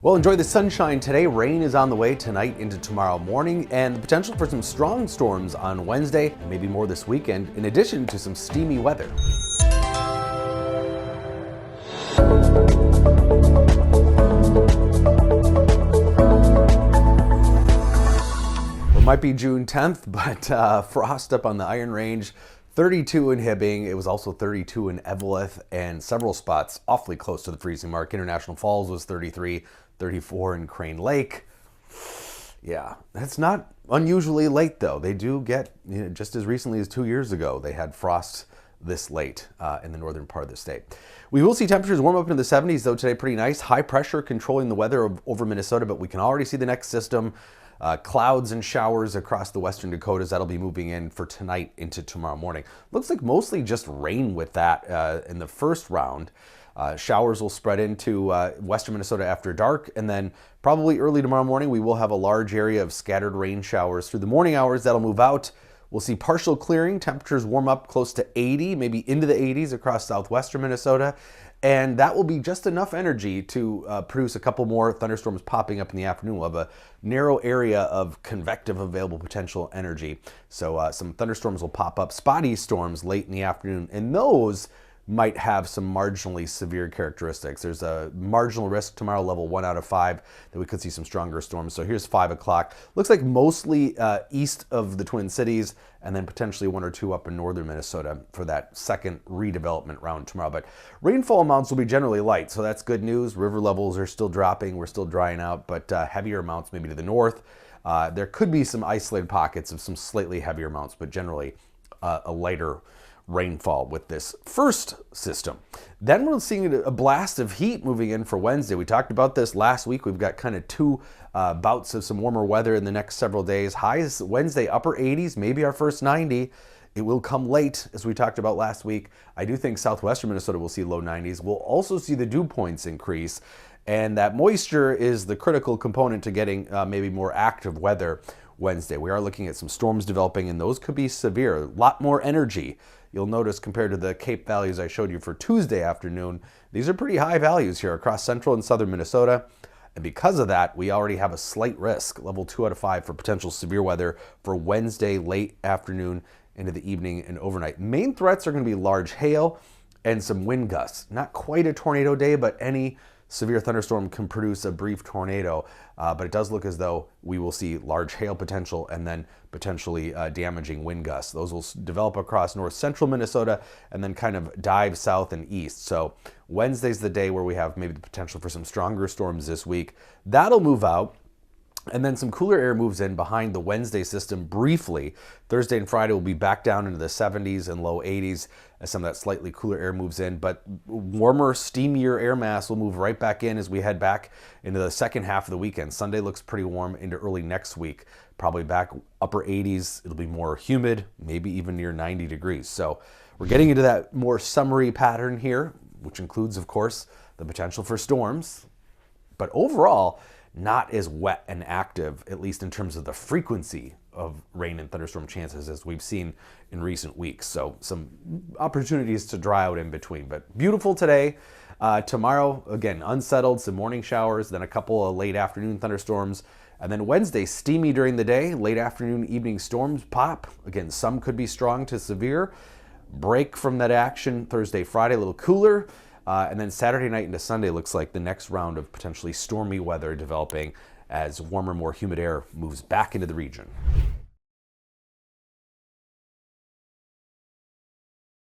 Well, enjoy the sunshine today. Rain is on the way tonight into tomorrow morning, and the potential for some strong storms on Wednesday, and maybe more this weekend, in addition to some steamy weather. It might be June 10th, but frost up on the Iron Range. 32 in Hibbing. It was also 32 in Eveleth, and several spots awfully close to the freezing mark. International Falls was 33, 34 in Crane Lake. Yeah, that's not unusually late though. They do get, just as recently as 2 years ago, they had frost this late in the northern part of the state. We will see temperatures warm up into the 70s though today, pretty nice. High pressure controlling the weather over Minnesota, but we can already see the next system. Clouds and showers across the western Dakotas. That'll be moving in for tonight into tomorrow morning. Looks like mostly just rain with that in the first round. Showers will spread into western Minnesota after dark, and then probably early tomorrow morning we will have a large area of scattered rain showers through the morning hours. That'll move out. We'll see partial clearing. Temperatures warm up close to 80, maybe into the 80s across southwestern Minnesota. And that will be just enough energy to produce a couple more thunderstorms popping up in the afternoon. We'll have a narrow area of convective available potential energy. So some thunderstorms will pop up, spotty storms late in the afternoon, and those might have some marginally severe characteristics. There's a marginal risk tomorrow, level 1 out of 5, that we could see some stronger storms. So here's 5 o'clock. Looks like mostly east of the Twin Cities, and then potentially 1 or 2 up in northern Minnesota for that second redevelopment round tomorrow. But rainfall amounts will be generally light, so that's good news. River levels are still dropping. We're still drying out, but heavier amounts maybe to the north. There could be some isolated pockets of some slightly heavier amounts, but generally a lighter rainfall with this first system. Then we're seeing a blast of heat moving in for Wednesday. We talked about this last week. We've got kind of 2 bouts of some warmer weather in the next several days. Highs Wednesday, upper 80s, maybe our first 90. It will come late, as we talked about last week. I do think southwestern Minnesota will see low 90s. We'll also see the dew points increase, and that moisture is the critical component to getting maybe more active weather Wednesday. We are looking at some storms developing, and those could be severe. A lot more energy. You'll notice compared to the Cape values I showed you for Tuesday afternoon, these are pretty high values here across central and southern Minnesota. And because of that, we already have a slight risk, level 2 out of 5, for potential severe weather for Wednesday late afternoon into the evening and overnight. Main threats are going to be large hail and some wind gusts. Not quite a tornado day, but any severe thunderstorm can produce a brief tornado, but it does look as though we will see large hail potential and then potentially damaging wind gusts. Those will develop across north central Minnesota and then kind of dive south and east. So Wednesday's the day where we have maybe the potential for some stronger storms this week. That'll move out. And then some cooler air moves in behind the Wednesday system briefly. Thursday and Friday will be back down into the 70s and low 80s as some of that slightly cooler air moves in. But warmer, steamier air mass will move right back in as we head back into the second half of the weekend. Sunday looks pretty warm into early next week. Probably back upper 80s. It'll be more humid, maybe even near 90 degrees. So we're getting into that more summery pattern here, which includes, of course, the potential for storms. But overall, not as wet and active, at least in terms of the frequency of rain and thunderstorm chances as we've seen in recent weeks. So some opportunities to dry out in between, but beautiful today. Tomorrow, again, unsettled, some morning showers, then a couple of late afternoon thunderstorms. And then Wednesday, steamy during the day, late afternoon, evening storms pop. Again, some could be strong to severe. Break from that action Thursday, Friday, a little cooler. And then Saturday night into Sunday looks like the next round of potentially stormy weather developing as warmer, more humid air moves back into the region.